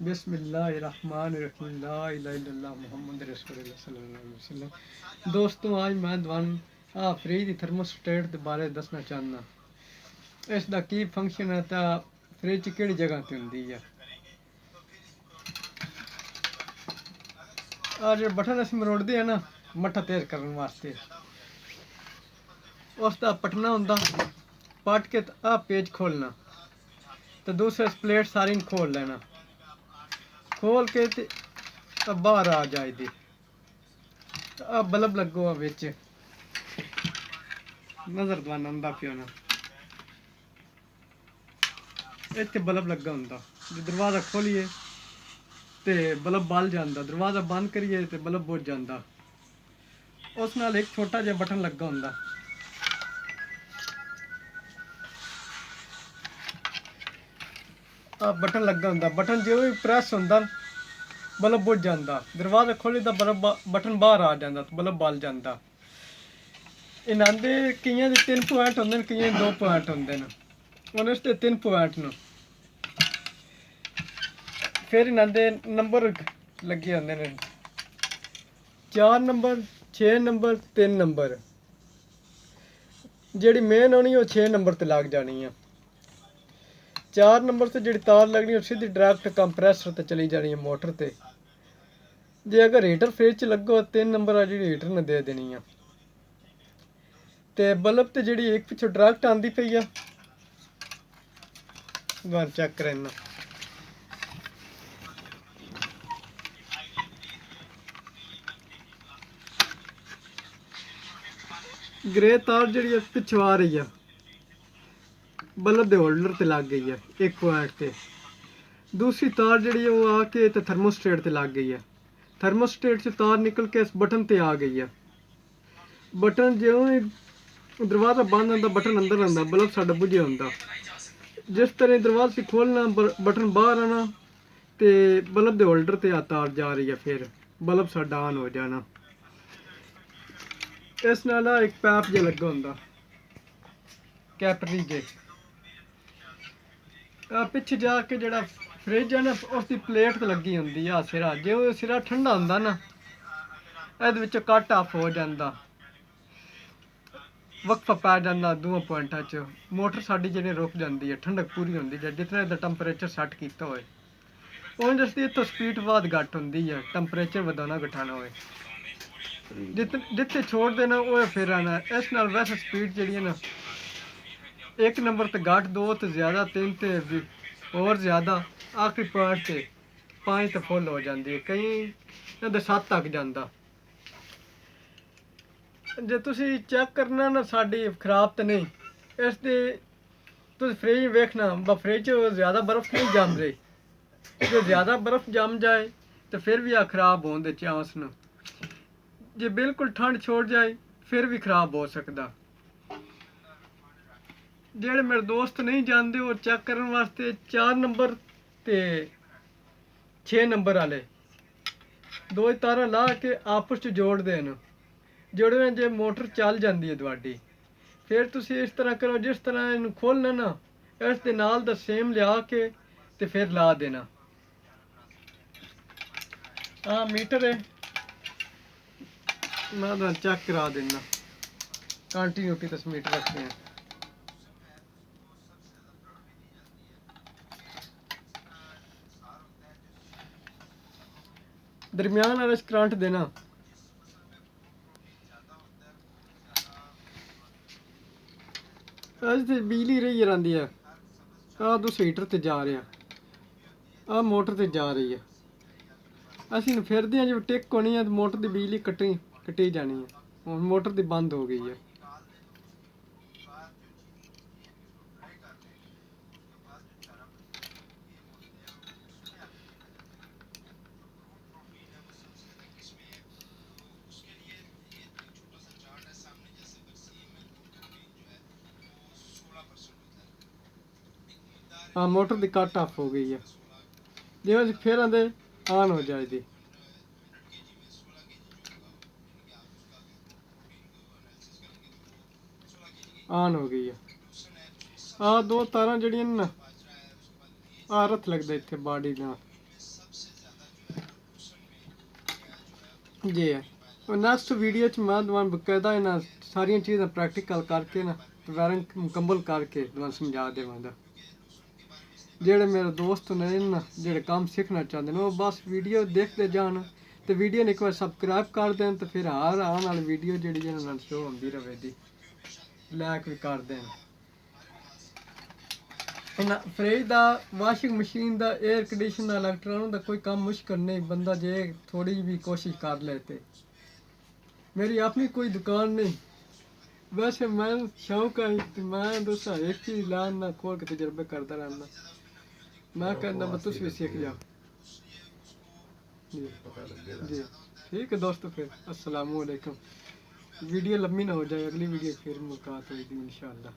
बिस्मिल्लाहिर्रहमानिर्रहीम ला इलाहा इल्लल्लाह मुहम्मद रसूलुल्लाह सल्लल्लाहु अलैहि वसल्लम। दोस्तों आज मैं ਤੁਹਾਨੂੰ फ्रिज ਦੀ ਥਰਮੋਸਟੇਟ ਦੇ ਬਾਰੇ ਦੱਸਣਾ ਚਾਹੁੰਦਾ। ਇਸ ਦਾ ਕੀ ਫੰਕਸ਼ਨ ਹੈ ਤਾਂ ਫ੍ਰਿਜ ਕਿਹੜੀ ਜਗ੍ਹਾ ਤੇ ਹੁੰਦੀ ਹੈ। ਆ ਜਿਹੜਾ ਬਟਨ ਅਸੀਂ ਮਰੋੜਦੇ ਆ ਨਾ ਮੱਠਾ ਤੇਜ਼ ਕਰਨ ਵਾਸਤੇ, ਉਸ ਦਾ ਪਟਨਾ ਹੁੰਦਾ, ਪਟ ਕੇ ਆ ਪੇਜ ਖੋਲਣਾ ਤੇ ਦੂਸਰੇ ਪਲੇਟ ਸਾਰੀ ਨੂੰ ਖੋਲ ਲੈਣਾ, खोल के ते बाहर आ जाए दी आ बल्ब लगो बिच नजर दवाना आंदा पियो ना, इत्थे बल्ब लगा हुंदा। जो दरवाजा खोलिए ते बल्ब बल जांदा, दरवाजा बंद करिए ते बल्ब बुझ जांदा। उस नाल एक छोटा जिहा बटन लगा हुंदा, आ बटन लगा हुंदा। बटन जो भी प्रेस हुंदा बल्ब बुझ जांदा, दरवाजा खोली तो बल्ब बटन बाहर आ जांदा, बल्ब बल जांदा। इन्हां दे कईयां दे 3 पॉइंट होंदे ने, कईयां 2 पॉइंट होंदे ने, हुण इस ते 3 पॉइंट न। फिर इन्हां दे नंबर लगे होंदे ने, 4 नंबर, 6 नंबर, 3 नंबर। जेह्ड़ी मेन होनी ओह् 6 नंबर ते लग जानी है। 4 नंबर से जी तार लगनी और सीधी डायरैक्ट कंप्रैसर ते चली जानी है मोटर ते। जे अगर हीटर फ्रिज च लगो 3 नंबर आ जी हीटर ने दे देनी है। ते बल्ब ते जी एक पिछों डायरैक्ट आंदी पई है, बार चेक करना। ग्रे तार जी पिछों आ रही है बल्ब दे होल्डर ते लग गई है एक पॉइंट ते। दूसरी तार जी वो आके तो थर्मोस्टेट ते लग गई है। थर्मोस्टेट से तार निकल के इस बटन ते आ गई है। बटन जो ही दरवाजा बंद होंदा बटन अंदर आंदा, बल्ब साडा बुझे होंदा। जिस तरह दरवाजा से खोलना बटन बाहर आना ते बल्ब दे होल्डर ते तार जा रही है, फिर बल्ब साडा ऑन हो जाना। इस नाल एक पैप जे लगा होंदा कैपरी जे, पिछे जाके जड़ा फ्रिज है ना उसकी प्लेट तो लगी होंदी है सिरा। जो सिरा ठंडा होंदा ना इहदे विच कट ऑफ हो जांदा, वक्फा पै जांदा दोवां पॉइंटां च। मोटर साडी जिहड़ी रुक जांदी है, ठंडक पूरी होंदी है जितना इहदा टैंपरेचर सैट कीता होए। उंज इसदी इत्थों स्पीड बहुत घट होंदी है, टैंपरेचर वधाना घटाना होए। जिथे छोड़ देना वो फिर आना। इस नाल वैसे स्पीड जिहड़ी है ना 1 नंबर ते घट, 2 ते ज़्यादा, 3 ते और ज़्यादा, आखिरी पॉइंट ते 5 ते फुल हो जाती है, कई 7 तक जाता। जे तुसी चेक करना ना साड़ी खराब तो नहीं, इसके तुम फ्रिज वेखना फ्रिज ज़्यादा बर्फ़ नहीं जम रही। जो ज़्यादा बर्फ़ जम जाए तो फिर भी आ खराब होने के चांस न। जे बिल्कुल ठंड छोड़ जाए फिर भी खराब हो सकता। जेड़े मेरे दोस्त नहीं जानते वो चेक करने वास्ते 4 नंबर ते 6 नंबर वाले दो तारा ला के आपस च जोड़ देन। जोड़ने जे मोटर चल जाती है तुहाडी। फिर तुसी इस तरह करो, जिस तरह इनू खोलना ना इस दे नाल दा सेम लिया के ते फिर ला देना। हाँ मीटर है, मैं चेक करा देना। कंटिन्यूटी तस मीटर रखते हैं। दरमियान वाले करंट देना। बिजली रही रहती है। आ दूसरे हीटर ते जा रहे हैं, आ मोटर ते जा रही है। ਅਸੀਂ ਨੂੰ ਫਿਰਦੇ ਹਾਂ ਜਿਵੇਂ ਟਿਕ ਹੋਣੀ ਹੈ, ਮੋਟਰ ਦੀ ਬਿਜਲੀ ਕੱਟੀ ਜਾਣੀ ਹੈ। ਹੁਣ ਮੋਟਰ ਦੀ ਬੰਦ ਹੋ ਗਈ ਹੈ। हाँ मोटर की कट ऑफ हो गई है। जिवें फिर आंदे ऑन हो जाएगी, ऑन हो गई है। आ 2 तारां जड़ियां ना आ रथ लगदा इत्थे बाडी नाल, जी है। और नेक्स्ट वीडियो च मैं तुहानू बकायदा इन्हां सारियां चीज़ां प्रैक्टिकल करके ना वायरन मुकम्मल करके तुहानू समझा देवांगा। जेह्ड़े मेरे दोस्त ने ना जेह्ड़े कम्म सीखना चाहते हैं वो बस वीडियो देखते जान ते वीडियो ने एक बार सब्सक्राइब कर देन तो फिर हर आने वाली वीडियो जेह्ड़ी है ना शो होंदी रवे दी लाइक भी कर देन। इन्ना फ्रिज दा वाशिंग मशीन दा एयर कंडीशन दा इलेक्ट्रॉन दा कोई कम मुश्किल नहीं बंदा जे थोड़ी भी कोशिश कर लेते। मेरी अपनी कोई दुकान नहीं वैसे मैं शौक है कि मैं दूसरा एक चीज लाना खोल के तजर्बे करता रहना। मैं कहना मैं तुस भी सीख जाओ। जी जी ठीक है दोस्तों फिर अस्सलाम वालेकुम। वीडियो लंबी ना हो जाए अगली वीडियो फिर मुलाकात होगी इंशाल्लाह।